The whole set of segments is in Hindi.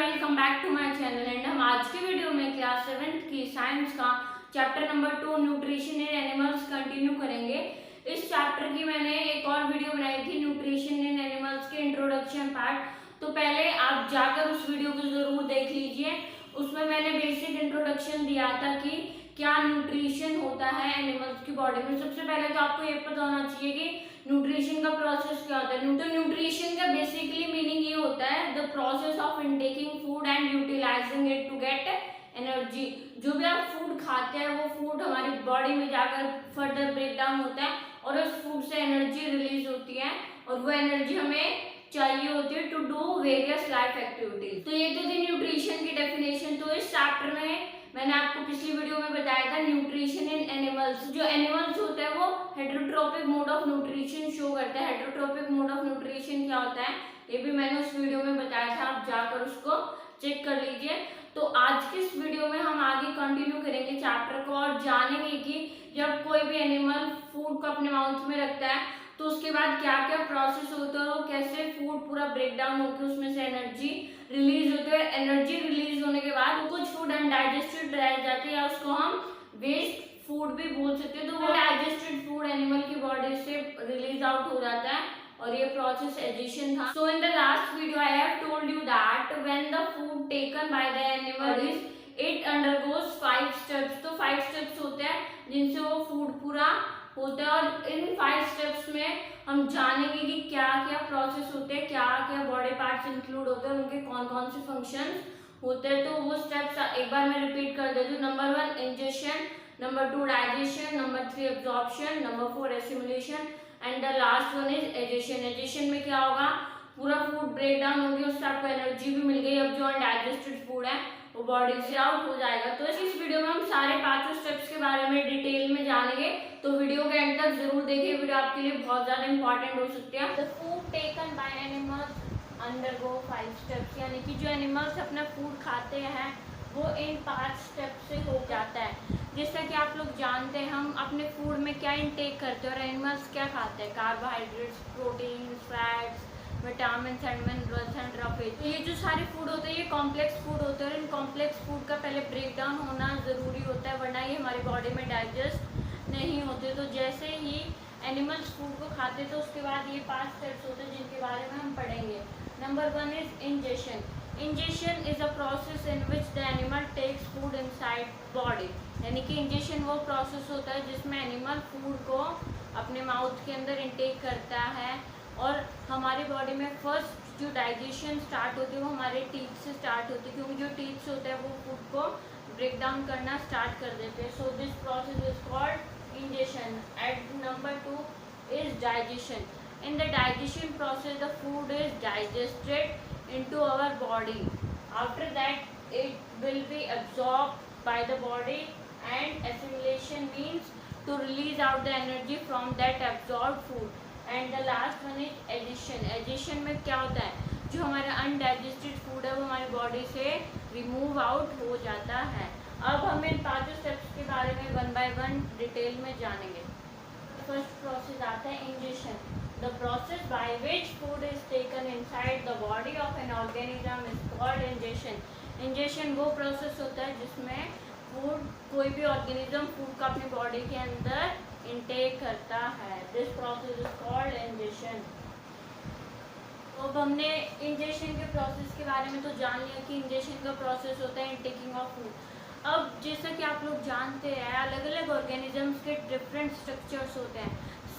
Welcome back to my channel and हम आज की वीडियो में क्लास 7th की साइंस का chapter number 2 nutrition in animals continue करेंगे। इस चैप्टर की मैंने एक और वीडियो बनाई थी न्यूट्रिशन इन एनिमल्स के इंट्रोडक्शन पार्ट, तो पहले आप जाकर उस वीडियो को जरूर देख लीजिए। उसमें मैंने बेसिक इंट्रोडक्शन दिया था कि क्या न्यूट्रिशन होता है एनिमल्स की बॉडी में। सबसे पहले तो आपको ये पता होना चाहिए कि न्यूट्रिशन का प्रोसेस क्या होता है। तो न्यूट्रिशन का बेसिकली मीनिंग ये होता है the process of intaking food and utilising it to get energy. जो भी आप फूड खाते हैं वो फूड हमारी बॉडी में जाकर फर्दर ब्रेक डाउन होता है और उस फूड से एनर्जी रिलीज होती है और वो एनर्जी हमें चाहिए होती है to do various life activities. तो ये तो थी न्यूट्रिशन की डेफिनेशन। तो इस चैप्टर में मैंने आपको पिछली वीडियो में बताया था न्यूट्रिशन इन एनिमल्स। जो एनिमल्स होते हैं वो हेटेरोट्रोपिक मोड ऑफ न्यूट्रिशन शो करते हैं। हेटेरोट्रोपिक मोड ऑफ न्यूट्रिशन क्या होता है ये भी मैंने उस वीडियो में बताया था, आप जाकर उसको चेक कर लीजिए। तो आज की इस वीडियो में हम आगे कंटिन्यू करेंगे चैप्टर को और जानेंगे कि जब कोई भी एनिमल फूड को अपने माउथ में रखता है तो उसके बाद क्या क्या प्रोसेस होता है और कैसे फूड पूरा ब्रेक डाउन होकर उसमें से एनर्जी रिलीज होती है। एनर्जी रिलीज होने के बाद कुछ फूड अनडाइजेस्टेड रह जाते हैं या उसको हम वेस्ट फूड भी बोल सकते हैं। तो वो डाइजेस्टेड फूड एनिमल की बॉडी से रिलीज आउट हो जाता है और ये प्रोसेस एडिशन था। So in the last video I have told you that when the food taken by the animal is it undergoes 5 steps. तो 5 स्टेप्स होते हैं जिनसे वो फूड पूरा होता है और इन 5 स्टेप्स में हम जानेंगे कि क्या क्या प्रोसेस होते हैं, क्या क्या बॉडी पार्ट्स इंक्लूड होते हैं, उनके कौन कौन से फंक्शंस होते हैं। तो वो स्टेप्स एक बार मैं रिपीट कर देती हूँ। Number 1 ingestion, number 2 digestion, number 3 absorption, number 4 assimilation and the last one is egestion. Egestion में क्या होगा, पूरा फूड ब्रेक डाउन हो गया, उससे आपको एनर्जी भी मिल गई। अब जो अनडाइजेस्टेड फूड है वो बॉडी से आउट हो जाएगा। तो इस वीडियो में हम सारे 5 स्टेप्स के बारे में डिटेल में जानेंगे, तो वीडियो के एंड तक जरूर देखिए। वीडियो आपके लिए बहुत ज्यादा इंपॉर्टेंट हो सकती है। The food taken by animals undergo 5 steps, यानी कि जो एनिमल्स अपना फूड खाते हैं वो इन 5 स्टेप से हो जाता है। जैसा कि आप लोग जानते हैं हम अपने फूड में क्या इनटेक करते हैं और एनिमल्स क्या खाते हैं, carbohydrates, protein, fats, vitamin and minerals and roughage. ये जो सारे फूड होते हैं ये कॉम्प्लेक्स फूड होते हैं और इन कॉम्प्लेक्स फूड का पहले ब्रेक डाउन होना ज़रूरी होता है, वरना ये हमारी बॉडी में डाइजेस्ट नहीं होते। तो जैसे ही एनिमल्स फूड को खाते तो उसके बाद ये 5 स्टेप्स होते हैं जिनके बारे में हम पढ़ेंगे। Number 1 is ingestion. Ingestion is a process in which the animal takes food inside body, यानी कि इंजेशन वो प्रोसेस होता है जिसमें एनिमल फूड को अपने माउथ के अंदर इनटेक करता है और हमारी बॉडी में फर्स्ट जो डाइजेशन स्टार्ट होती है वो हमारे टीथ से स्टार्ट होती है, क्योंकि जो टीथ होते हैं वो फूड को ब्रेक डाउन करना स्टार्ट कर देते हैं। So this process is called ingestion. At number 2 is digestion. In the digestion process, the food is digested into our body. After that, it will be absorbed by the body, and assimilation means to release out the energy from that absorbed food. And the last one is addition. Addition में क्या होता है, जो हमारा अनडाइजेस्टेड फूड है वो हमारी बॉडी से रिमूव आउट हो जाता है। अब हम इन 5 स्टेप्स के बारे में 1 by 1 डिटेल में जानेंगे। फर्स्ट प्रोसेस आता है ingestion. The process by which food is taken inside the body of an organism is called ingestion. Ingestion वो प्रोसेस होता है जिसमें फूड, कोई भी ऑर्गेनिज्म फूड को अपनी बॉडी के अंदर इनटेक करता है। This process is called ingestion. तो अब हमने इंजेशन के प्रोसेस के बारे में तो जान लिया कि इंजेशन का प्रोसेस होता है इनटेकिंग ऑफ फूड। अब जैसा कि आप लोग जानते हैं अलग अलग ऑर्गेनिजम्स के डिफरेंट स्ट्रक्चर्स होते हैं,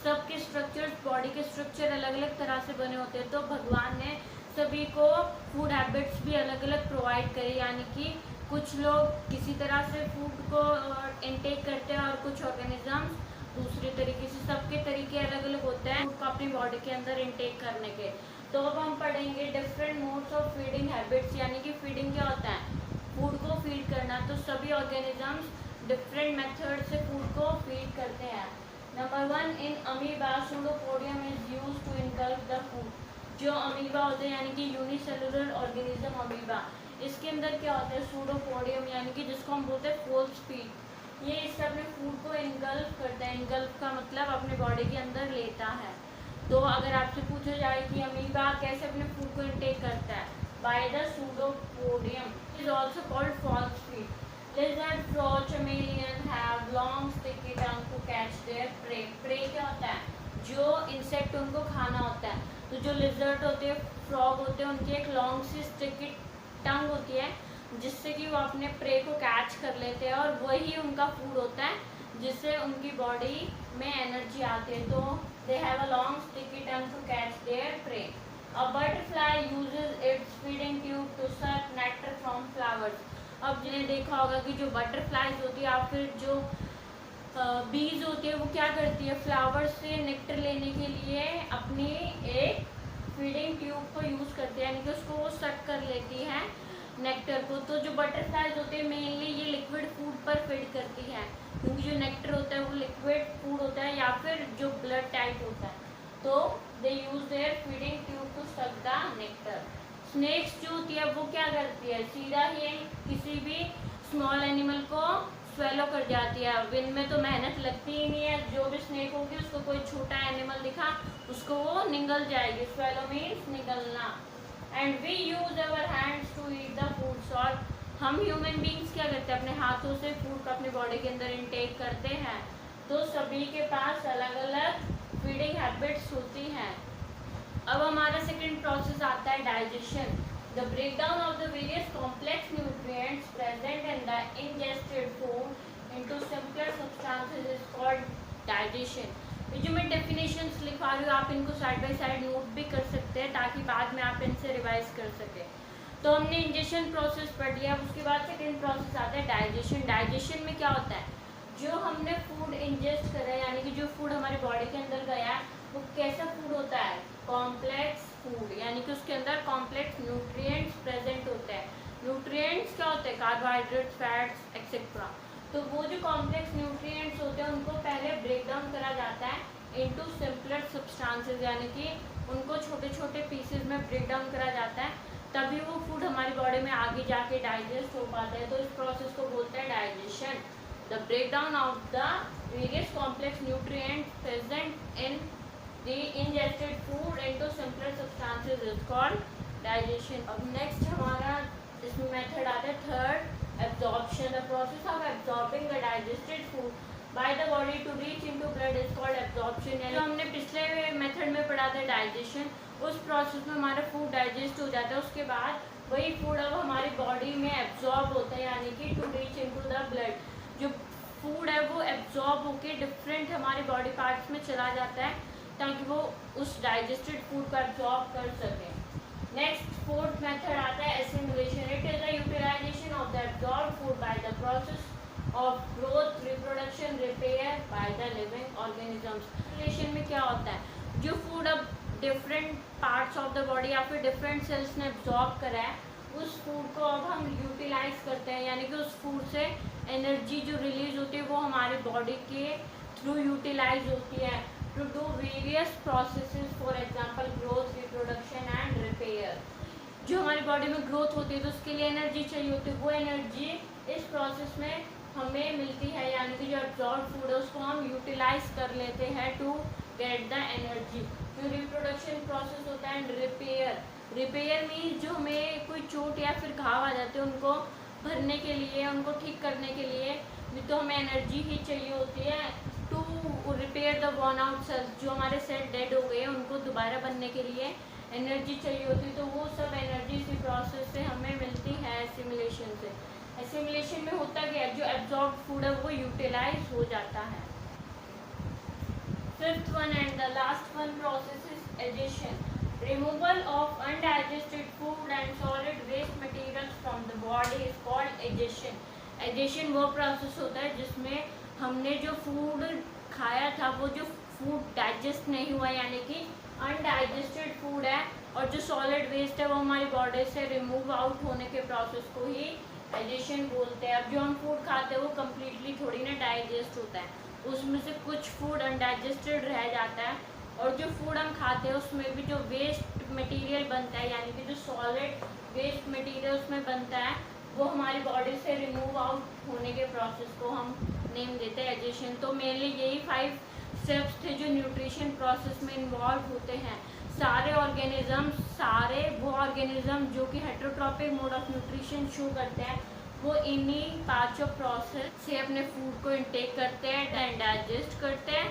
सबके स्ट्रक्चर्स, बॉडी के स्ट्रक्चर अलग अलग तरह से बने होते हैं। तो भगवान ने सभी को फूड हैबिट्स भी अलग अलग प्रोवाइड करे, यानी कि कुछ लोग किसी तरह से फूड को इनटेक करते हैं और कुछ ऑर्गेनिजम्स दूसरे तरीके से। सबके तरीके अलग अलग होते हैं फूड को अपनी बॉडी के अंदर इनटेक करने के। तो अब हम पढ़ेंगे different modes of feeding habits, यानी कि फीडिंग क्या होता है, फूड को फीड करना। तो सभी ऑर्गेनिजम्स डिफरेंट मेथड से फूड को फीड करते हैं। Number 1 in amoeba pseudopodium is used to engulf the food. जो अमीबा होते हैं यानी कि यूनिसेलुलर ऑर्गेनिज्म अमीबा, इसके अंदर क्या होता है सूडोपोडियम, यानी कि जिसको हम बोलते हैं फोल्स फीड। ये इससे अपने फूड को इनगल्फ करता है। इनगल्फ का मतलब अपने बॉडी के अंदर लेता है। तो अगर आपसे पूछा जाए कि अमीबा कैसे अपने फूड को इनटेक करता है, by the pseudopodium. It is also called false feet. Lizard, frog, chameleon have long sticky tongue to catch their prey. Prey क्या होता है? जो इंसेक्ट उनको खाना होता है. तो जो लिजर्ड होते हैं, फ्रॉग होते हैं, उनकी एक लॉन्ग सी स्टिकी टंग होती है जिससे कि वो अपने प्रे को कैच कर लेते हैं और वही उनका फूड होता है जिससे उनकी बॉडी में एनर्जी आती है. तो they have a long sticky tongue to catch their prey. A butterfly uses its feeding tube to suck nectar from flowers. अब जिन्हें देखा होगा कि जो बटरफ्लाइज होती है या फिर जो बीज होती है वो क्या करती है, फ्लावर्स से नेक्टर लेने के लिए अपनी एक फीडिंग ट्यूब को यूज़ करती है, यानी कि उसको वो सक कर लेती है नेक्टर को. तो जो बटरफ्लाइज होते हैं मेनली ये लिक्विड फूड पर फीड करती है क्योंकि जो नेक्टर होता है वो लिक्विड फूड होता है या फिर जो ब्लड टाइप होता है. तो they use their feeding tube to suck the nectar. Snakes जो होती है वो क्या करती है, सीधा ही किसी भी स्मॉल एनिमल को स्वेलो कर जाती है. अब इनमें तो मेहनत लगती ही नहीं है. जो भी स्नेक होगी उसको कोई छोटा एनिमल दिखा उसको वो निगल जाएगी. स्वेलो मीन्स निगलना. And we use our hands to eat the foods. और हम ह्यूमन बींग्स क्या करते हैं, अपने हाथों से फूड को अपने बॉडी के अंदर इनटेक करते हैं. तो सभी के पास अलग अलग फीडिंग हैबिट्स होती हैं. अब हमारा सेकेंड प्रोसेस आता है digestion. The breakdown of the various complex nutrients present in the ingested food into simpler substances is called digestion. ये जो मैं डेफिनेशंस लिखवा रही हूँ आप इनको साइड बाय साइड नोट भी कर सकते हैं ताकि बाद में आप इनसे रिवाइज कर सकें. तो हमने इंजेक्शन प्रोसेस पढ़ लिया. उसके बाद सेकेंड प्रोसेस आता है डाइजेशन. डाइजेशन में क्या होता है, जो हमने फूड इंजेस्ट करा है यानी कि जो फूड हमारे बॉडी के अंदर गया है वो कैसा फूड होता है, कॉम्प्लेक्स फूड, यानी कि उसके अंदर कॉम्प्लेक्स न्यूट्रिएंट्स प्रेजेंट होते हैं. न्यूट्रिएंट्स क्या होते हैं, कार्बोहाइड्रेट्स, फैट्स एक्सेट्रा. तो वो जो कॉम्प्लेक्स न्यूट्रिएंट्स होते हैं उनको पहले ब्रेक डाउन करा जाता है इनटू सिंपलर सब्सटेंसेस, यानी कि उनको छोटे छोटे पीसेस में ब्रेक डाउन करा जाता है तभी वो फूड हमारी बॉडी में आगे जाके डाइजेस्ट हो पाता है. तो इस प्रोसेस को बोलते हैं digestion. The break down of the various complex nutrients present in the ingested food into simpler substances is called digestion. अब next हमारा इसमें मेथड आता है third, absorption. The process of absorbing the digested food by the body to reach into blood is called absorption. यानी हमने पिछले मेथड में पढ़ा था डाइजेशन, उस प्रोसेस में हमारा फूड डाइजेस्ट हो जाता है. उसके बाद वही फूड अब हमारी बॉडी में एब्जॉर्ब होता है यानी कि to reach into the blood. जो फूड है वो एब्जॉर्ब होके डिफरेंट हमारे बॉडी पार्ट्स में चला जाता है ताकि वो उस डाइजेस्टेड फूड को एब्जॉर्ब कर सके. नेक्स्ट फोर्थ मेथड आता है assimilation. It is the utilisation of the absorb food by the process of growth, reproduction, repair by the living organisms. Assimilation में क्या होता है, जो फूड अब different parts of the body या फिर डिफरेंट सेल्स ने एब्जॉर्ब करा है उस फूड को अब हम यूटिलाइज करते हैं, यानी कि उस फूड से एनर्जी जो रिलीज होती है वो हमारे बॉडी के थ्रू यूटिलाइज होती है to do various processes, for example growth, reproduction and repair. जो हमारी बॉडी में ग्रोथ होती है तो उसके लिए एनर्जी चाहिए होती है. वो एनर्जी इस प्रोसेस में हमें मिलती है यानी कि जो एब्जॉर्ब फूड है उसको हम यूटिलाइज कर लेते हैं टू गेट द एनर्जी. जो रिप्रोडक्शन प्रोसेस होता है एंड रिपेयर. रिपेयर मीन्स जो हमें कोई चोट या फिर घाव आ जाते हैं उनको भरने के लिए, उनको ठीक करने के लिए भी तो हमें एनर्जी ही चाहिए होती है to repair the worn out cells. जो हमारे सेल डेड हो गए उनको दोबारा बनने के लिए एनर्जी चाहिए होती है. तो वो सब एनर्जी इसी प्रोसेस से हमें मिलती है एसिमिलेशन से. एसिमिलेशन में होता क्या है, जो एब्जॉर्ब फूड है वो यूटिलाइज हो जाता है. Fifth one and the last one process is egestion. Removal of undigested food and solid waste materials from the body is called egestion. Egestion वो प्रोसेस होता है जिसमें हमने जो फूड खाया था वो जो फूड डाइजेस्ट नहीं हुआ यानी कि अनडाइजेस्टेड फूड है और जो सॉलिड वेस्ट है वो हमारी बॉडी से रिमूव आउट होने के प्रोसेस को ही एडिशन बोलते हैं. अब जो हम फूड खाते हैं वो कम्प्लीटली थोड़ी ना डाइजेस्ट होता है, उसमें से कुछ फूड अनडाइजेस्टेड रह जाता है और जो फूड हम खाते हैं उसमें भी जो वेस्ट मटेरियल बनता है यानी कि जो सॉलिड वेस्ट मटेरियल उसमें बनता है वो हमारी बॉडी से रिमूव आउट होने के प्रोसेस को हम नेम देते हैं एडिशन. तो मेनली यही 5 स्टेप्स थे जो न्यूट्रिशन प्रोसेस में इन्वॉल्व होते हैं. सारे वो ऑर्गेनिज्म जो कि heterotrophic mode of nutrition show करते हैं, वो इन्हीं पांचों प्रोसेस से अपने फूड को इनटेक करते हैं एंड डाइजेस्ट करते हैं,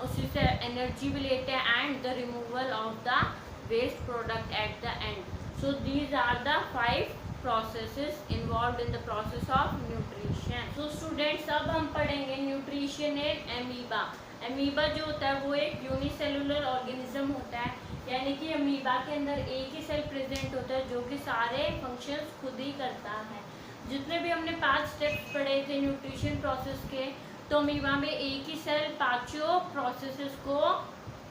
उसी से एनर्जी भी लेते हैं and the removal of the waste product at the end. So these are the 5 processes involved in the process of nutrition. So students, अब हम पढ़ेंगे न्यूट्रिशन इन अमीबा. अमीबा जो होता है वो एक यूनिसेलुलर ऑर्गेनिज्म होता है, यानी कि अमीबा के अंदर एक ही सेल प्रेजेंट होता है जो कि सारे फंक्शंस खुद ही करता है. जितने भी हमने 5 स्टेप्स पढ़े थे न्यूट्रिशन प्रोसेस के, तो अमीबा में एक ही सेल पांचों प्रोसेसेस को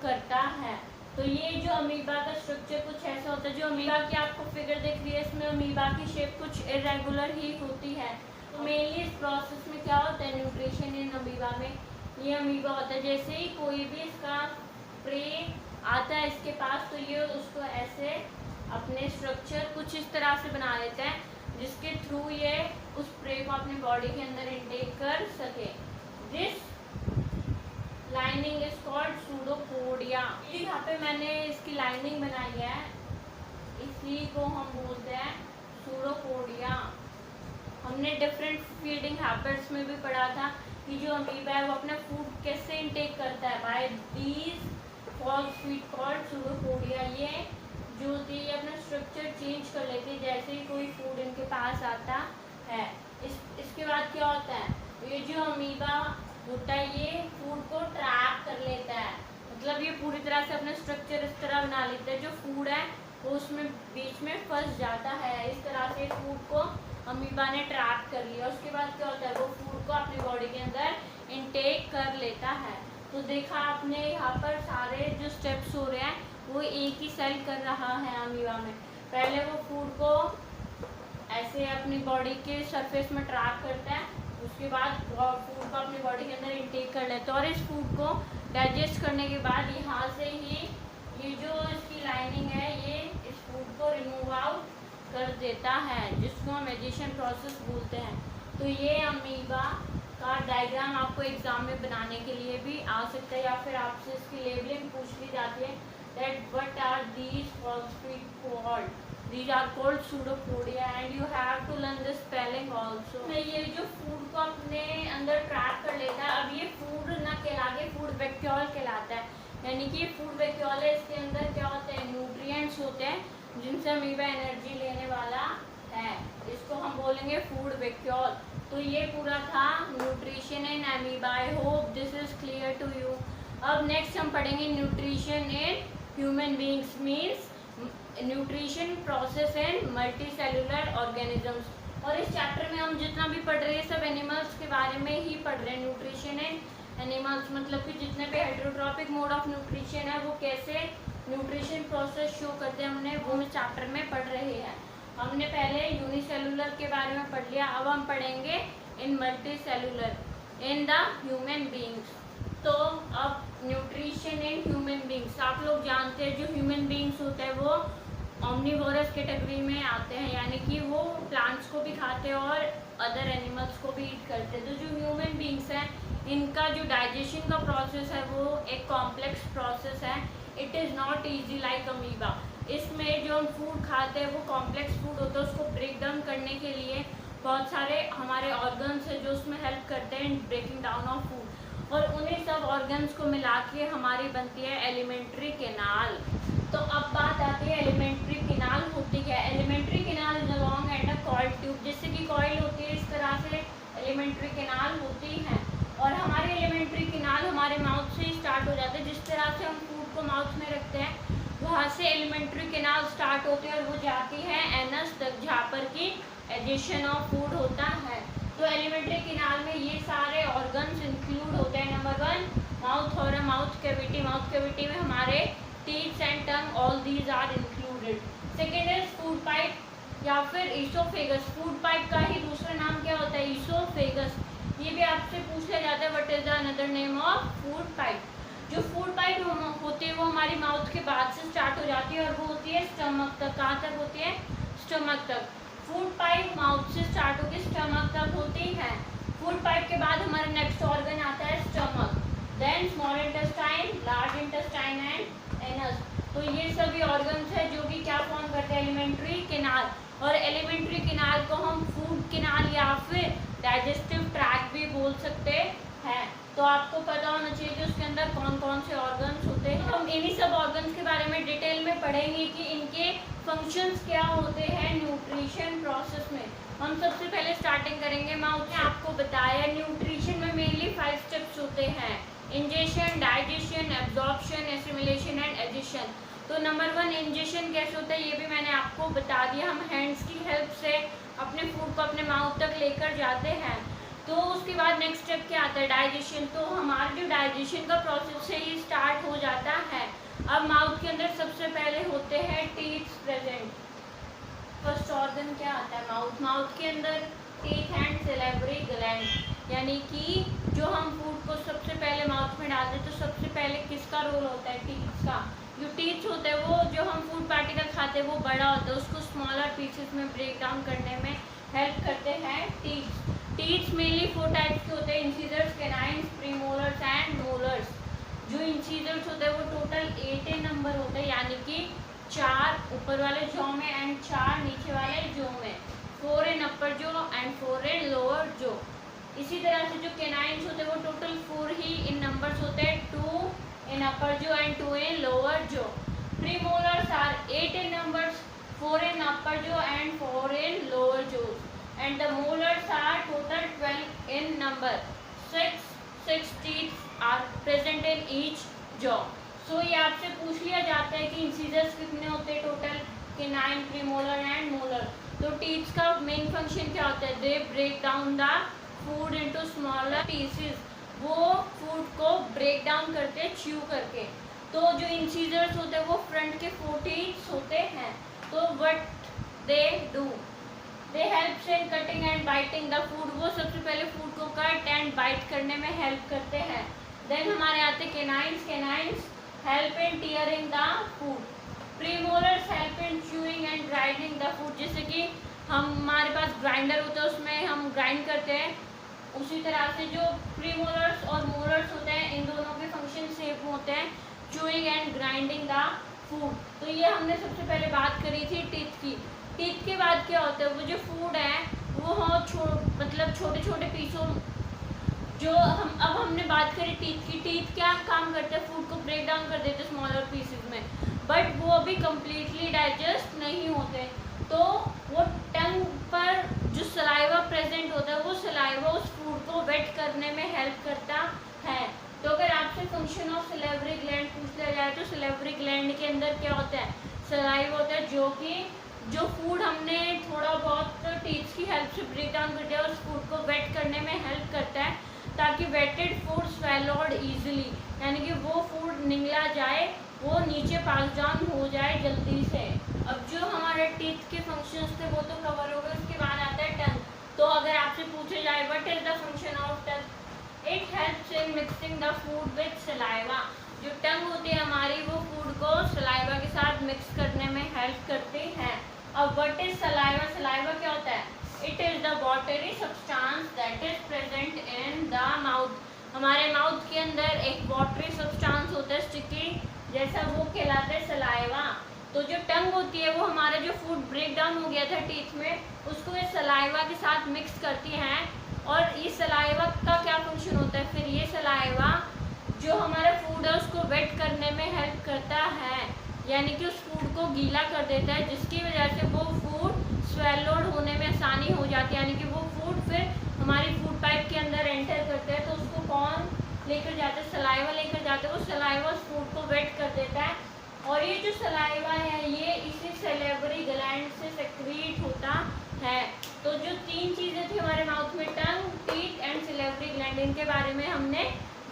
करता है. तो ये जो अमीबा का स्ट्रक्चर कुछ ऐसा होता है. जो अमीबा की आपको फिगर दिख रही है, इसमें अमीबा की शेप कुछ इरेगुलर ही होती है. तो मेनली इस प्रोसेस में क्या होता है न्यूट्रिशन इन अमीबा में, ये अमीबा होता है जैसे ही कोई भी इसका प्रे आता है इसके पास, तो ये उसको ऐसे अपने स्ट्रक्चर कुछ इस तरह से बना लेता है जिसके थ्रू ये उस प्रे को अपने बॉडी के अंदर इनटेक कर सके. This lining is called pseudopodia. यहाँ पे मैंने इसकी लाइनिंग बनाई है, इसी को हम बोलते हैं सूडोपोडिया. हमने डिफरेंट फीडिंग हैबिट्स में भी पढ़ा था कि जो अमीबा है वो अपना फूड कैसे इनटेक करता है, by these false feet called pseudopodia. ये जो होती है अपना स्ट्रक्चर चेंज कर लेती है जैसे ही कोई फूड इनके पास आता है. इसके बाद क्या होता है, ये जो अमीबा होता है ये फूड को ट्रैप कर लेता है. मतलब ये पूरी तरह से अपना स्ट्रक्चर इस तरह बना लेता है, जो फूड है वो उसमें बीच में फंस जाता है. इस तरह से फूड को अमीबा ने ट्रैप कर लिया. उसके बाद क्या होता है, वो फूड को अपनी बॉडी के अंदर इनटेक कर लेता है. तो देखा आपने यहाँ पर सारे जो स्टेप्स हो रहे हैं वो एक ही सेल कर रहा है अमीबा में. पहले वो फूड को ऐसे अपनी बॉडी के सरफेस में ट्रैप करता है, उसके बाद फूड को अपनी बॉडी के अंदर इनटेक कर लेता है और इस फूड को डाइजेस्ट करने के बाद यहाँ से ही ये जो इसकी लाइनिंग है ये इस फूड को रिमूव आउट कर देता है, जिसको हम एडिशन प्रोसेस बोलते हैं. तो ये अमीबा का डायग्राम आपको एग्जाम में बनाने के लिए भी आ सकता है, या फिर आपसे इसकी लेबलिंग पूछ ली जाती है that what are these phosphate called. These are called pseudopodia and you have to learn the spelling also. ये जो फूड को अपने अंदर ट्रैप कर लेता है, अब ये फूड ना कहला के फूड वैक्यूल कहलाता है. यानी कि फूड वैक्यूल है, इसके अंदर क्या होते हैं, न्यूट्रिएंट्स होते हैं जिनसे अमीबा एनर्जी लेने वाला है. इसको हम बोलेंगे फूड वैक्यूल. तो ये पूरा था nutrition in amoeba. I hope this is clear to you. अब नेक्स्ट हम पढ़ेंगे nutrition in human beings, means nutrition process in multicellular organisms. और इस चैप्टर में हम जितना भी पढ़ रहे हैं सब एनिमल्स के बारे में ही पढ़ रहे हैं. न्यूट्रिशन इन एनिमल्स मतलब कि जितने भी हेटेरोट्रॉपिक मोड ऑफ न्यूट्रिशन है वो कैसे न्यूट्रिशन प्रोसेस शो करते हैं, हमने वो इस चैप्टर में पढ़ रहे हैं. हमने पहले यूनिसेलुलर के बारे में पढ़ लिया, अब हम पढ़ेंगे इन multicellular in the human beings. तो अब न्यूट्रिशन इन ह्यूमन बींग्स, आप लोग जानते हैं जो ह्यूमन बींग्स होते हैं वो ऑम्निवोरस कैटेगरी में आते हैं, यानी कि वो प्लांट्स को भी खाते हैं और अदर एनिमल्स को भी ईट करते हैं. तो जो ह्यूमन बींग्स हैं इनका जो डाइजेशन का प्रोसेस है वो एक कॉम्प्लेक्स प्रोसेस है. It is not easy like amoeba. इसमें जो हम फूड खाते हैं वो कॉम्प्लेक्स फूड होता है, उसको ब्रेक डाउन करने के लिए बहुत सारे हमारे ऑर्गन्स हैं जो उसमें हेल्प करते हैं in breaking down of food. और उन्हीं सब ऑर्गन्स को मिला के हमारी बनती है एलिमेंट्री कैनाल. तो अब बात आती है एलिमेंट्री कैनाल होती क्या है. Alimentary canal is a long and a coil tube. जैसे कि कॉइल होती है इस तरह से एलिमेंट्री कैनाल होती है. और हमारे एलिमेंट्री कैनाल हमारे माउथ से ही स्टार्ट हो जाते हैं. जिस तरह से हम फूड को माउथ में रखते हैं वहाँ से एलिमेंट्री कैनाल स्टार्ट होती है और वो जाती है एनस तक, जहाँ पर कि एडिशन ऑफ फूड होता है. तो एलिमेंट्री कैनाल में ये सारे ऑर्गन्स इंक्लूड होते हैं. नंबर 1 माउथ और माउथ कैविटी. माउथ कैविटी में हमारे teeth and tongue, all these are included. Second is food pipe या फिर ईसोफेगस. फूड पाइप का ही दूसरा नाम क्या होता है, ईसोफेगस. ये भी आपसे पूछ लिया जाता है what is the another name of food pipe. जो फूड पाइप होती है वो हमारी माउथ के बाद से स्टार्ट हो जाती है और वो होती है स्टमक तक. कहाँ तक होती है, स्टमक तक. फूड पाइप माउथ से स्टार्ट होकर स्टमक तक होती है. फूड पाइप के बाद हमारा नेक्स्ट ऑर्गन आता है stomach, then small intestine, large intestine and anus. तो ये सभी ऑर्गन्स है जो कि क्या फॉर्म करते हैं, एलिमेंट्री कैनाल। और एलिमेंट्री कैनाल को हम फूड कैनाल या फिर डाइजेस्टिव ट्रैक्ट भी बोल सकते हैं। तो आपको पता होना चाहिए कि उसके अंदर कौन कौन से ऑर्गन्स होते हैं। हम इन्हीं सब ऑर्गन्स के बारे में डिटेल में पढ़ेंगे कि इनके फंक्शंस क्या होते हैं न्यूट्रिशन प्रोसेस में। हम सबसे पहले स्टार्टिंग करेंगे माउथ से। आपको बताया न्यूट्रिशन में मेनली 5 स्टेप्स होते हैं, ingestion, digestion, absorption, assimilation and egestion. तो नंबर 1 इंजेशन कैसे होता है ये भी मैंने आपको बता दिया। हम हैंड्स की हेल्प से अपने फूड को अपने माउथ तक लेकर जाते हैं। तो उसके बाद नेक्स्ट स्टेप क्या आता है, डाइजेशन। तो हमारा जो डाइजेशन का प्रोसेस है ये स्टार्ट हो जाता है। अब माउथ के अंदर सबसे पहले होते हैं टीथ प्रेजेंट। फर्स्ट ऑर्गन क्या आता है, माउथ। माउथ के अंदर टीथ एंड सिलेवरी ग्लैंड, यानी कि जो हम फूड को सबसे पहले माउथ में डालते हैं तो सबसे पहले किसका रोल होता है, टीथ का। जो टीथ होते हैं वो जो हम फूड पार्टिकल खाते हैं वो बड़ा होता है, उसको स्मॉलर पीसेस में ब्रेक डाउन करने में हेल्प करते हैं टीथ। टीथ मेनली 4 टाइप्स के होते हैं, incisors, canines, premolars and molars. जो इंसीजर्स होते हैं वो टोटल 8 नंबर होते हैं, यानी कि 4 ऊपर वाले जॉ में एंड 4 नीचे वाले जॉ में, 4 in upper jaw and 4 in lower jaw. इसी तरह से जो कैनाइन्स होते हैं वो टोटल 4 ही इन नंबर्स होते हैं, 2 in upper jaw and 2 in lower jaw. Premolars are 8 in numbers, 4 in upper jaw and 4 in lower jaw. And the molars are total 12 in number. 6 teeth are present in each jaw. So ये आपसे पूछ लिया जाता है कि इंसीजर्स कितने होते हैं total, canine, premolar and molar. तो टीथ का मेन फंक्शन क्या होता है, they break down the food into smaller pieces. वो फूड को ब्रेक डाउन करते हैं च्यू करके। तो जो इंसीजर्स होते हैं वो फ्रंट के 4 टीथ होते हैं। तो what they do, they help in cutting and biting the food. वो सबसे पहले फूड को कट एंड बाइट करने में हेल्प करते हैं। देन हमारे आते हैं canines. Canines help in tearing the food. Premolars help in chewing and grinding the food. जैसे कि हमारे पास ग्राइंडर होता है उसमें हम ग्राइंड करते हैं, उसी तरह से जो प्रीमोलर्स और मोलर्स होते हैं इन दोनों के फंक्शन सेम होते हैं, chewing and grinding the food. तो ये हमने सबसे पहले बात करी थी टीथ की। टीथ के बाद क्या होता है, वो जो फूड है वो मतलब छोटे छोटे पीसों, जो अब हमने बात करी टीथ की। टीथ क्या काम करते हैं, फूड को ब्रेक डाउन कर देते स्मॉलर पीसेस में, बट वो अभी कम्प्लीटली डाइजेस्ट नहीं होते। तो वो टंग पर जो सलाइवा प्रेजेंट होता है वो सलाइवा उस फूड को वेट करने में हेल्प करता है। तो अगर आपसे फंक्शन ऑफ सिलेवरी ग्लैंड पूछ लिया जाए तो सिलेवरी ग्लैंड के अंदर क्या होता है, सलाइवा होता है, जो कि जो फूड हमने थोड़ा बहुत टीथ की हेल्प से ब्रेक डाउन कर दिया उस फूड को वेट करने में हेल्प करता है, ताकि वेटेड फूड स्वेलोड ईजिली, यानी कि वो फूड निगला जाए, वो नीचे पास डाउन हो जाए जल्दी से। अब जो हमारे टीथ के फंक्शंस थे वो तो कवर हो गए। उसके बाद आता है टंग। तो अगर आपसे पूछे जाए what is the function of tongue, it helps in mixing the food with saliva. जो टंग होती है हमारी वो फूड को सलाइवा के साथ मिक्स करने में हेल्प करती है। अब व्हाट इज सलाइवा, सलाइवा क्या होता है, it is the watery substance that is present in the mouth. हमारे माउथ के अंदर एक वाटरी सब्सटेंस होता है स्टिकी जैसा, वो कहलाता है सलाइवा। तो जो टंग होती है वो हमारा जो फूड ब्रेक डाउन हो गया था टीथ में उसको ये सलाइवा के साथ मिक्स करती हैं। और ये सलाइवा का क्या फंक्शन होता है, फिर ये सलाइवा जो हमारा फूड है उसको वेट करने में हेल्प करता है, यानी कि उस फूड को गीला कर देता है, जिसकी वजह से वो फूड स्वेलोड होने में आसानी हो जाती है, यानी कि वो फूड फिर हमारी फूड पाइप के अंदर एंटर करते हैं। तो उसको कौन लेकर जाते हैं, सलाइवा लेकर जाते हैं। वो सलाइवा उस फूड को वेट कर देता है। और ये जो सलाइवा है ये इसी सेलेवरी ग्लैंड से सेक्रीट होता है। तो जो 3 चीज़ें थी हमारे माउथ में, टंग, टीथ एंड सेलेवरी ग्लैंड, इनके बारे में हमने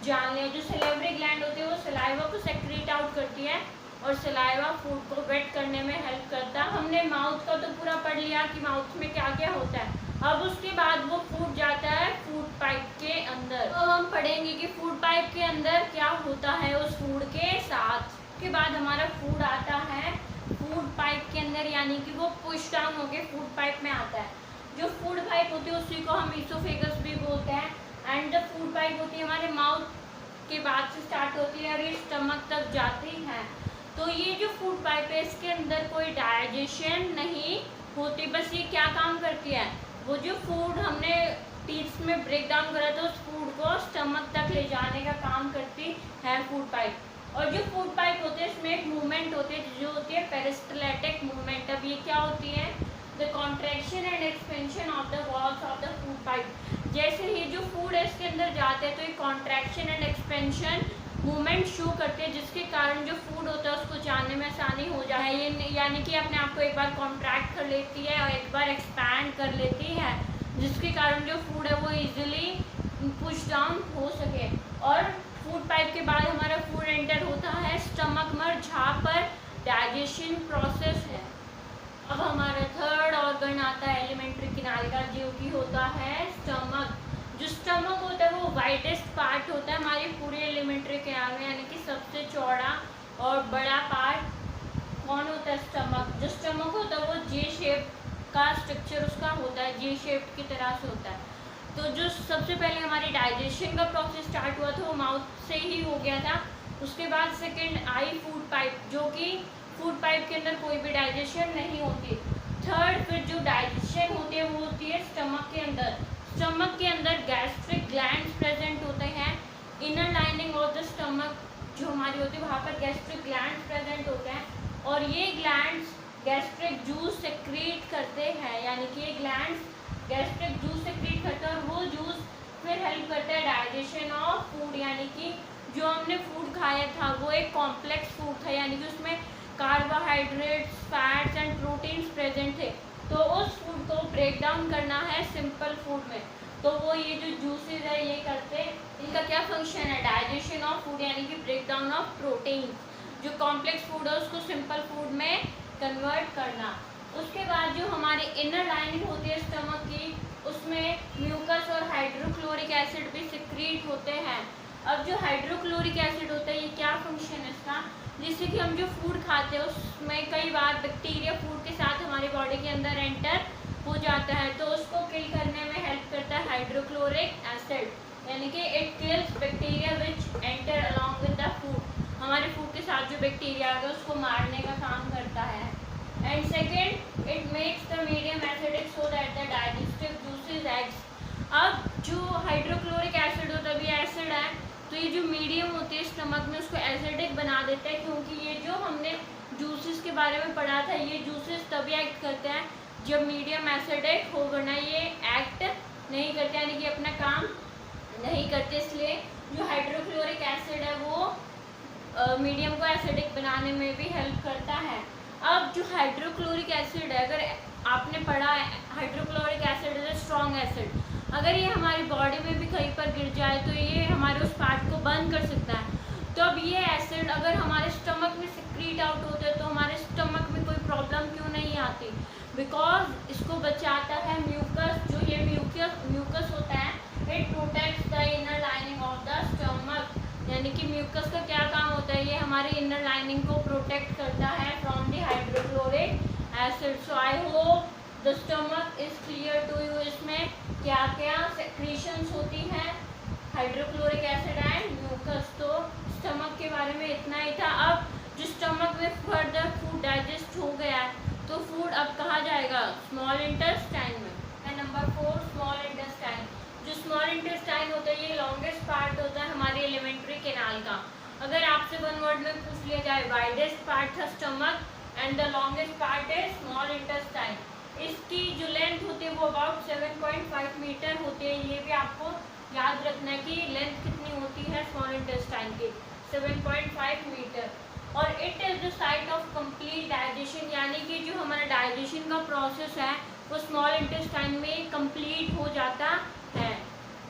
जान लिया। जो सेलेवरी ग्लैंड होती है वो सलाइवा को सेक्रीट आउट करती है और सलाइवा फूड को वेट करने में हेल्प करता है। हमने माउथ का तो पूरा पढ़ लिया कि माउथ में क्या क्या होता है। अब उसके बाद वो फूड जाता है फूड पाइप के अंदर। तो हम पढ़ेंगे कि फूड पाइप के अंदर क्या होता है उस फूड के साथ। उसके बाद हमारा फूड आता है फूड पाइप के अंदर, यानी कि वो पुश डाउन होके फूड पाइप में आता है। जो फूड पाइप होती है उसी को हम ईसोफेगस भी बोलते हैं। एंड जो फूड पाइप होती है हमारे माउथ के बाद से स्टार्ट होती है और ये स्टमक तक जाती है। तो ये जो फूड पाइप है इसके अंदर कोई डाइजेशन नहीं होती, बस ये क्या काम करती है, वो जो फूड हमने टीथ में ब्रेक डाउन करा था उस फूड को स्टमक तक ले जाने का काम करती है फूड पाइप। और जो फूड पाइप होते हैं इसमें एक मूवमेंट होती है जो होती है पेरिस्टलेटिक मूवमेंट। अब ये क्या होती है, the contraction and expansion of the walls of the food pipe. जैसे ही जो फूड है इसके अंदर जाते हैं तो ये contraction and expansion movement show करते हैं, जिसके कारण जो फूड होता है उसको जाने में आसानी हो जाए। ये यानी कि अपने आप को एक बार कॉन्ट्रैक्ट कर लेती है और एक बार एक्सपैंड कर लेती है, जिसके कारण जो फूड है वो इजीली पुश डाउन हो सके। और फूड पाइप के बाद हमारा फूड एंटर होता है स्टमक में, जहाँ पर डाइजेशन प्रोसेस है। अब हमारा थर्ड ऑर्गन आता है एलिमेंट्री किनारे का, जो कि होता है स्टमक। जो स्टमक होता है वो वाइडेस्ट पार्ट होता है हमारी पूरी एलिमेंट्री किनारे में, यानी कि सबसे चौड़ा और बड़ा पार्ट कौन होता है, स्टमक। जो स्टमक होता है वो जे शेप का स्ट्रक्चर उसका होता है, जे शेप की तरह से होता है। तो जो सबसे पहले हमारी डाइजेशन का प्रोसेस स्टार्ट हुआ था वो माउथ से ही हो गया था। उसके बाद सेकेंड आई फूड पाइप, जो कि फूड पाइप के अंदर कोई भी डाइजेशन नहीं होती। थर्ड फिर जो डाइजेशन होती है वो होती है स्टमक के अंदर। स्टमक के अंदर गैस्ट्रिक ग्लैंड्स प्रेजेंट होते हैं। Inner lining of the stomach जो हमारी होती है वहाँ पर गैस्ट्रिक ग्लैंड्स प्रेजेंट होते हैं और ये ग्लैंड्स गैस्ट्रिक जूस सेक्रीट करते हैं, यानी कि ये ग्लैंड्स गैस्ट्रिक जूस सेक्रीट करते हैं और वो जूस फिर हेल्प करता है डाइजेशन ऑफ फूड। यानी कि जो हमने फूड खाया था वो एक कॉम्प्लेक्स फूड था, यानी कि उसमें carbohydrates, fats and proteins present थे। तो उस फूड को ब्रेक डाउन करना है सिंपल फूड में, तो वो ये जो जूसेस है ये करते, इनका क्या फंक्शन है, डाइजेशन ऑफ फूड यानी कि ब्रेक डाउन ऑफ प्रोटीन। जो कॉम्प्लेक्स फूड है उसको सिंपल फूड में कन्वर्ट करना। उसके बाद जो हमारी इनर लाइनिंग होती है स्टमक की, उसमें म्यूकस और हाइड्रोक्लोरिक एसिड भी सिक्रीट होते हैं। अब जो हाइड्रोक्लोरिक एसिड होता है ये क्या फंक्शन है इसका, जिससे कि हम जो फूड खाते हैं उसमें कई बार बैक्टीरिया फूड के साथ हमारी बॉडी के अंदर एंटर हो जाता है, तो उसको किल करने में हेल्प करता है हाइड्रोक्लोरिक एसिड, यानी कि it kills bacteria which enter along with the food. हमारे फूड के साथ जो बैक्टीरिया आ गया उसको मारने का काम करता है। And second, it makes the medium acidic so that the digestive juices act. अब जो हाइड्रोक्लोरिक एसिड होता है, अभी एसिड है, तो ये जो मीडियम होती है स्टमक में उसको एसिडिक बना देता है, क्योंकि ये जो हमने जूसेस के बारे में पढ़ा था ये जूसेस तभी एक्ट करते हैं जब मीडियम एसिडिक हो, वरना ये एक्ट नहीं करते, यानी कि अपना काम नहीं करते। इसलिए जो हाइड्रोक्लोरिक एसिड है वो मीडियम को एसिडिक बनाने में भी हेल्प करता है। अब जो हाइड्रोक्लोरिक एसिड है, अगर आपने पढ़ा है hydrochloric acid is strong acid, अगर ये हमारी बॉडी में भी कहीं पर गिर जाए तो ये हमारे उस पार्ट को बंद कर सकता है। तो अब ये एसिड अगर हमारे स्टमक में सिक्रीट आउट होते हैं तो हमारे स्टमक में कोई प्रॉब्लम क्यों नहीं आती, बिकॉज इसको बचाता है म्यूकस। जो ये म्यूकस होता है it protects the inner lining of the stomach, यानी कि म्यूकस का क्या काम होता है, ये हमारी इनर लाइनिंग को प्रोटेक्ट करता है from the hydrochloric acid. So I hope the stomach is clear to you. इसमें क्या क्या सेक्रीशंस होती हैं, हाइड्रोक्लोरिक एसिड एंड म्यूकस। तो स्टमक के बारे में इतना ही था। अब जो स्टमक में फर्दर फूड डाइजेस्ट हो गया है तो फूड अब कहाँ जाएगा, स्मॉल इंटेस्टाइन में। Number 4, small intestine. जो स्मॉल इंटेस्टाइन होता है ये लॉन्गेस्ट पार्ट होता है हमारी एलिमेंट्री कैनाल का। अगर आपसे वन वर्ड में पूछ लिया जाए, वाइडेस्ट पार्ट था stomach and the longest part है स्मॉल इंटेस्टाइन। इसकी जो लेंथ होती है वो अबाउट 7.5 मीटर होती है। ये भी आपको याद रखना है कि लेंथ कितनी होती है स्मॉल इंटेस्टाइन की, 7.5 मीटर। और it is the site of complete digestion, यानी कि जो हमारा डाइजेशन का प्रोसेस है वो स्मॉल इंटेस्टाइन में कंप्लीट हो जाता है।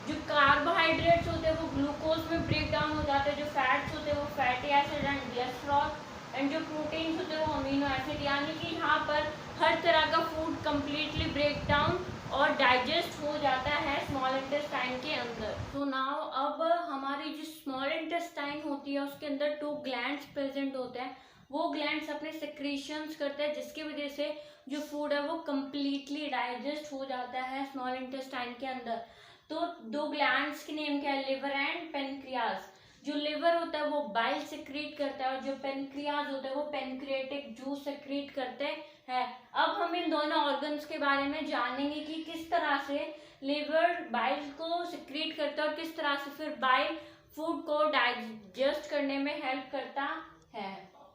जो कार्बोहाइड्रेट्स होते हैं वो ग्लूकोज में ब्रेक डाउन हो जाते हैं, जो फैट्स होते हैं वो fatty acid and cholesterol, and जो प्रोटीन्स होते हैं वो अमीनो एसिड। यानी कि यहाँ पर हर तरह का फूड कम्प्लीटली ब्रेक डाउन और डाइजेस्ट हो जाता है स्मॉल इंटेस्टाइन के अंदर। तो नाउ अब हमारी जो स्मॉल इंटेस्टाइन होती है उसके अंदर 2 ग्लैंड्स प्रेजेंट होते हैं। वो ग्लैंड्स अपने सेक्रीशंस करते हैं जिसकी वजह से जो फूड है वो कम्प्लीटली डाइजेस्ट हो जाता है स्मॉल इंटेस्टाइन के अंदर। तो 2 ग्लैंड्स के नेम क्या है, लिवर एंड पेनक्रियास। जो लिवर होता है वो बाइल सेक्रीट करता है और जो पेनक्रियाज होता है वो पेनक्रियाटिक जूस सेक्रीट करते हैं। अब हम इन दोनों ऑर्गन्स के बारे में जानेंगे कि किस तरह से लिवर बाइल को सेक्रीट करता है और किस तरह से फिर बाइल फूड को डाइजेस्ट करने में हेल्प करता है।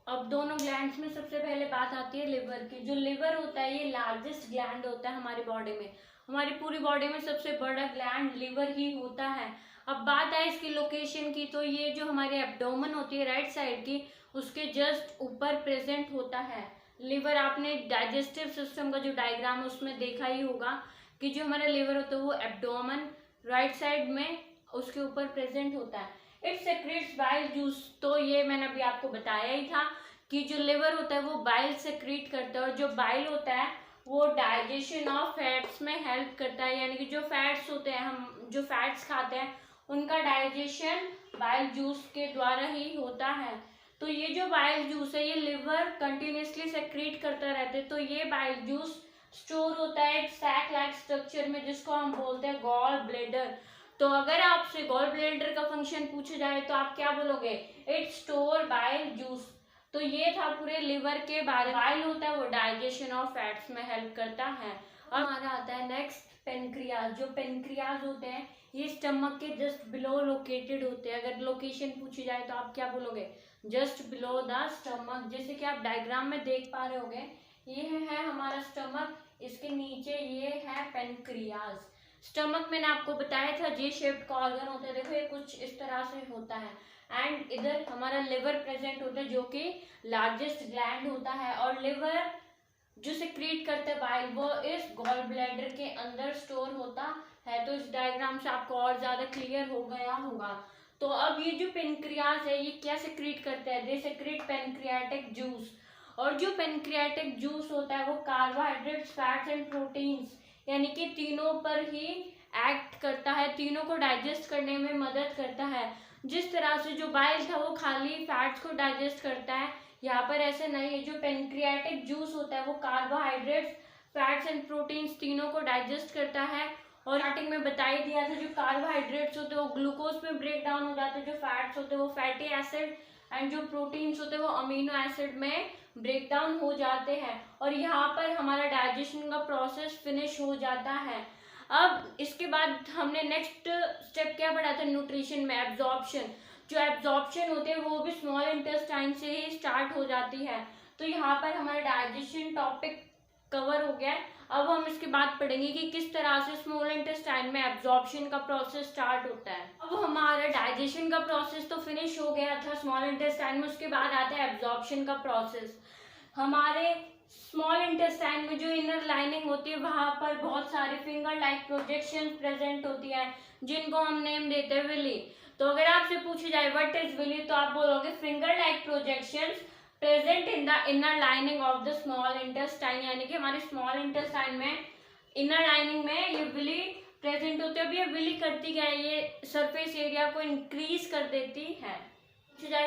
अब दोनों ग्लैंड्स में सबसे पहले बात आती है लिवर की। जो लिवर होता है ये लार्जेस्ट ग्लैंड होता है हमारी बॉडी में। हमारी पूरी बॉडी में सबसे बड़ा ग्लैंड लिवर ही होता है। अब बात है इसकी लोकेशन की, तो ये जो हमारी एब्डोमेन होती है राइट साइड की, उसके जस्ट ऊपर प्रेजेंट होता है लिवर। आपने डाइजेस्टिव सिस्टम का जो डायग्राम है उसमें देखा ही होगा कि जो हमारा लिवर होता है वो एब्डोमेन राइट साइड में उसके ऊपर प्रेजेंट होता है। इट सेक्रेट्स बाइल जूस, तो ये मैंने अभी आपको बताया ही था कि जो लिवर होता है वो बाइल सेक्रेट करता है और जो बाइल होता है वो डाइजेशन ऑफ फैट्स में हेल्प करता है। यानी कि जो फैट्स होते हैं, हम जो फैट्स खाते हैं उनका डाइजेशन बाइल जूस के द्वारा ही होता है। तो ये जो बाइल जूस है ये लिवर कंटिन्यूसली सेक्रेट करता रहता है। तो ये बाइल जूस स्टोर होता है एक सैक लाइक स्ट्रक्चर में जिसको हम बोलते हैं गॉल ब्लैडर। तो अगर आपसे गॉल ब्लैडर का फंक्शन पूछा जाए तो आप क्या बोलोगे? It store bile juice. तो ये था पूरे लिवर के बारे में। बाइल होता है वो डाइजेशन ऑफ फैट्स में हेल्प करता है। अब हमारा आता है नेक्स्ट पेनक्रियाज। जो पेनक्रियाज होते हैं ये स्टमक के जस्ट बिलो लोकेटेड होते हैं। अगर लोकेशन पूछी जाए तो आप क्या बोलोगे? Just below the stomach. जैसे कि आप डायग्राम में देख पा रहे होगे, ये है हमारा स्टमक, इसके नीचे ये है पेनक्रियाज। स्टमक मैंने आपको बताया था जे शेप्ड का ऑर्गन होता है, देखो ये कुछ इस तरह से होता है। एंड इधर हमारा लिवर प्रेजेंट होता है जो कि लार्जेस्ट ग्लैंड होता है। और लिवर जो सेक्रेट करता है बाइल वो इस गॉल ब्लैडर के अंदर स्टोर होता है। तो इस डायग्राम से आपको और ज्यादा क्लियर हो गया होगा। तो अब ये जो पेनक्रियाज है ये क्या सेक्रेट करता है? दे सेक्रेट पेनक्रियाटिक जूस। और जो पेनक्रियाटिक जूस होता है वो कार्बोहाइड्रेट्स, फैट्स एंड प्रोटीन्स यानी कि तीनों पर ही एक्ट करता है, तीनों को डाइजेस्ट करने में मदद करता है। जिस तरह से जो बाइल था वो खाली फैट्स को डाइजेस्ट करता है, यहाँ पर ऐसे नहीं है। जो पेनक्रियाटिक जूस होता है वो कार्बोहाइड्रेट्स, फैट्स एंड प्रोटीन्स तीनों को डाइजेस्ट करता है। और स्टार्टिंग में बता ही दिया था जो कार्बोहाइड्रेट्स होते हैं वो ग्लूकोज में ब्रेक डाउन हो जाते हैं, जो फैट्स होते हैं वो फैटी एसिड एंड जो प्रोटीन्स होते हैं वो अमीनो एसिड में ब्रेक डाउन हो जाते हैं। और यहाँ पर हमारा डाइजेशन का प्रोसेस फिनिश हो जाता है। अब इसके बाद हमने नेक्स्ट स्टेप क्या पढ़ा था न्यूट्रिशन में? एब्जॉर्प्शन। जो एब्जॉर्प्शन होते हैं वो भी स्मॉल इंटेस्टाइन से ही स्टार्ट हो जाती है। तो यहाँ पर हमारा डाइजेशन टॉपिक कवर हो गया है। अब हम इसके बाद पढ़ेंगे कि किस तरह से स्मॉल इंटेस्टाइन में एब्जॉर्प्शन का प्रोसेस स्टार्ट होता है। अब हमारा डाइजेशन का प्रोसेस तो फिनिश हो गया था स्मॉल इंटेस्टाइन में, उसके बाद आता है एब्जॉर्प्शन का प्रोसेस। हमारे स्मॉल इंटेस्टाइन में जो इनर लाइनिंग होती है वहां पर बहुत सारे फिंगर लाइक प्रोजेक्शन प्रेजेंट होती है जिनको हम नेम देते हैं विली। तो अगर आपसे पूछा जाए व्हाट इज विली तो आप बोलोगे finger like projections present in the inner lining of the small intestine. यानी कि हमारे स्मॉल इंटेस्टाइन में इनर लाइनिंग में ये विली प्रेजेंट होती है। अब ये विली करती क्या है? ये सरफेस एरिया को इंक्रीज कर देती है।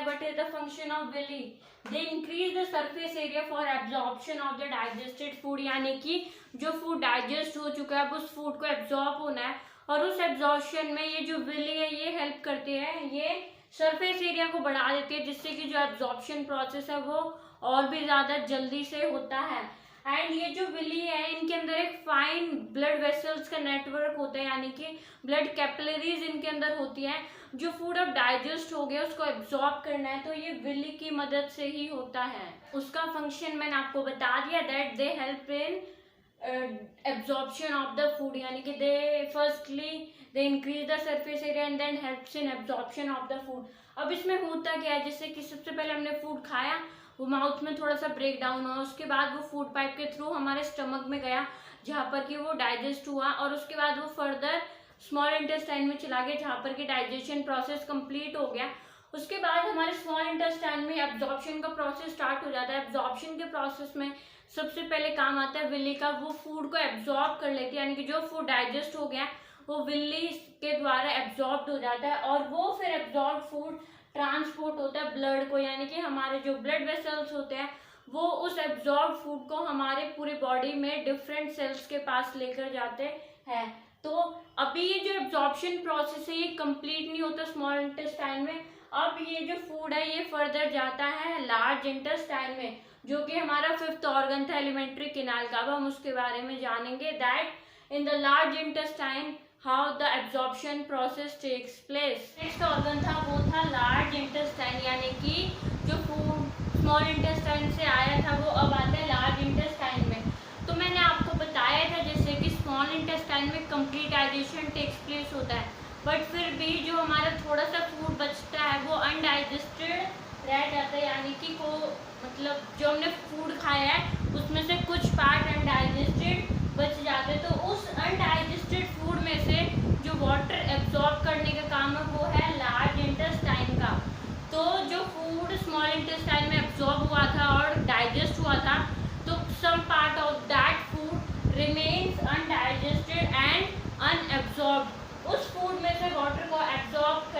What is the function of villi? They increase the surface area for absorption of the digested food। यानी कि जो फूड डाइजेस्ट हो चुका है अब उस फूड को एब्जॉर्ब होना है और उस एब्जॉर्प्शन में ये जो विली है ये हेल्प करती है, ये सरफेस एरिया को बढ़ा देती है जिससे कि जो एब्जॉर्प्शन प्रोसेस है वो और भी ज़्यादा जल्दी से होता है। एंड ये जो विली है इनके अंदर एक फाइन ब्लड वेसल्स का नेटवर्क होता है, यानी कि ब्लड कैपिलरीज इनके अंदर होती है। जो फूड अब डाइजेस्ट हो गया उसको एब्जॉर्ब करना है तो ये विली की मदद से ही होता है। उसका फंक्शन मैंने आपको बता दिया that they help in absorption of the food. यानी कि they increase the surface area and then helps in absorption of the food. अब इसमें होता क्या है? जैसे कि सबसे पहले हमने फूड खाया, वो माउथ में थोड़ा सा ब्रेक डाउन हुआ, उसके बाद वो फूड पाइप के थ्रू हमारे स्टमक में गया जहाँ पर कि वो डाइजेस्ट हुआ और उसके बाद वो फर्दर स्मॉल इंटेस्टाइन में चला गया जहाँ पर कि डाइजेशन प्रोसेस कंप्लीट हो गया। उसके बाद हमारे स्मॉल इंटेस्टाइन में एब्जॉर्प्शन का प्रोसेस स्टार्ट हो जाता है। एब्जॉर्प्शन के प्रोसेस में सबसे पहले काम आता है विली का, वो फूड को एब्जॉर्ब कर लेती है। यानी कि जो फूड डाइजेस्ट हो गया वो विली के द्वारा एब्जॉर्ब हो जाता है और वो फिर एब्जॉर्ब फूड ट्रांसपोर्ट होता है ब्लड को। यानी कि हमारे जो ब्लड वेसल्स होते हैं वो उस एब्जॉर्ब फूड को हमारे पूरी बॉडी में डिफरेंट सेल्स के पास लेकर जाते हैं। तो अभी ये जो एब्जॉर्प्शन प्रोसेस है ये कंप्लीट नहीं होता स्मॉल इंटेस्टाइन में। अब ये जो फूड है ये फर्दर जाता है लार्ज इंटेस्टाइन में, जो कि हमारा 5th ऑर्गन था एलिमेंट्री कैनाल का। अब हम उसके बारे में जानेंगे that in the large intestine how the absorption process takes place. Next organ था वो था लार्ज इंटेस्टाइन, यानी कि जो फूड स्मॉल इंटेस्टाइन से आया था वो अब आता है लार्ज इंटेस्टाइन में। तो मैंने आपको बताया था जैसे कि स्मॉल इंटेस्टाइन में कंप्लीट डाइजेशन टेक्स प्लेस होता है, बट फिर भी जो हमारा थोड़ा सा फूड बचता है वो अनडाइजेस्टेड रह जाता है, यानी कि को मतलब जो हमने फूड खाया है उसमें से कुछ पार्ट अनडाइजेस्टेड बच जाते हैं। तो उस अनडाइजेस्टेड फूड में से जो वाटर एब्जॉर्ब करने का काम है वो है लार्ज इंटेस्टाइन का। तो जो फूड स्मॉल इंटेस्टाइन में एब्जॉर्ब हुआ था और डाइजेस्ट हुआ था, तो some part of that food remains undigested and unabsorbed. उस फूड में से वाटर को एब्जॉर्ब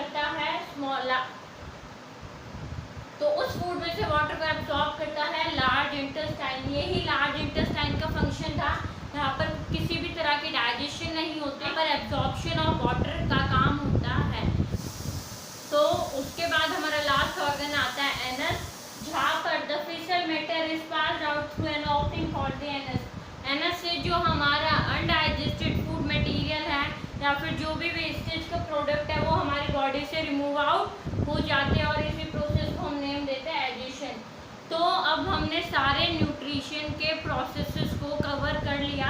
करता है लार्ज इंटेस्टाइन। यही लार्ज इंटेस्टाइन का फंक्शन था, यहाँ पर किसी भी तरह की डाइजेशन नहीं होती, पर एब्जॉर्प्शन ऑफ वाटर का काम होता है। तो उसके बाद हमारा लास्ट ऑर्गन आता है एनस, जहाँ पर the faecal matter is passed out through an opening called the anus. Anus से जो हमारा अनडाइजेस्टेड फूड मटेरियल है या फिर जो भी वेस्टेज का प्रोडक्ट है वो हमारी बॉडी से रिमूव आउट हो जाते हैं, और इसी प्रोसेस को हम नेम देते हैं एडिशन। तो अब हमने सारे न्यूट्रिशन के प्रोसेसेस को कवर कर लिया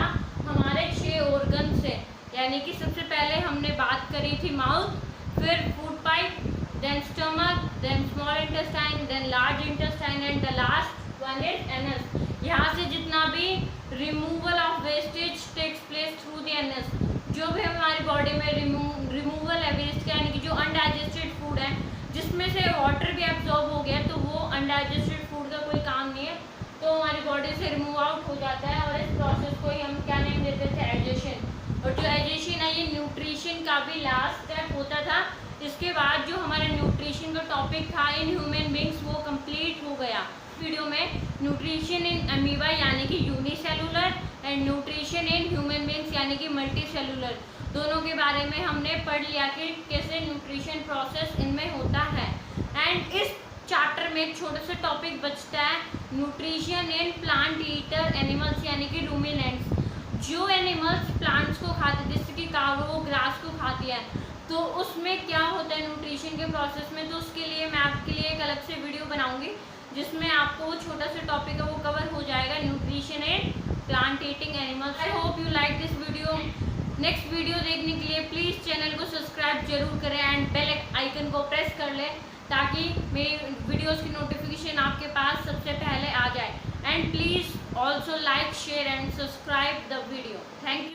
हमारे 6 ऑर्गन से, यानी कि सबसे पहले हमने बात करी थी माउथ, फिर food pipe, then stomach, then small intestine, then large intestine and the last one is anus. यहाँ से जितना भी removal of wastage takes place through the anus, जो भी हमारी बॉडी में रिमूवल है वेस्ट का, यानी कि जो अनडाइजेस्टेड फूड है जिसमें से वाटर भी एब्जॉर्ब हो गया, तो वो अनडाइजेस्टेड फूड का कोई काम नहीं है, तो हमारी बॉडी से रिमूव आउट हो जाता है, और इस प्रोसेस को ही हम क्या नेम देते थे, एडिशन। और जो एडिशन है ये न्यूट्रिशन का भी लास्ट स्टेप होता था। इसके बाद जो हमारे न्यूट्रिशन का टॉपिक था इन ह्यूमन बींग्स वो कंप्लीट हो गया। वीडियो में न्यूट्रिशन इन अमीबा यानी कि unicellular and nutrition in human beings यानी कि मल्टीसेलुलर, दोनों के बारे में हमने पढ़ लिया कि कैसे न्यूट्रिशन प्रोसेस इनमें होता है। एंड इस चैप्टर में एक छोटा सा टॉपिक बचता है nutrition in plant eater animals यानी कि रूमिनेंट्स। जो एनिमल्स प्लांट्स को खाते जैसे कि काऊ वो ग्रास को खाती है, तो उसमें क्या होता है न्यूट्रिशन के प्रोसेस में, तो उसके लिए मैं आपके लिए एक अलग से वीडियो बनाऊंगी जिसमें आपको वो छोटा सा टॉपिक है वो कवर हो जाएगा, nutrition in plant eating animals. I hope you like this video. Next video देखने के लिए प्लीज़ चैनल को सब्सक्राइब जरूर करें एंड बेल आइकन को प्रेस कर लें ताकि मेरी वीडियोस की नोटिफिकेशन आपके पास सबसे पहले आ जाए। And please also like share and subscribe the video. Thank you.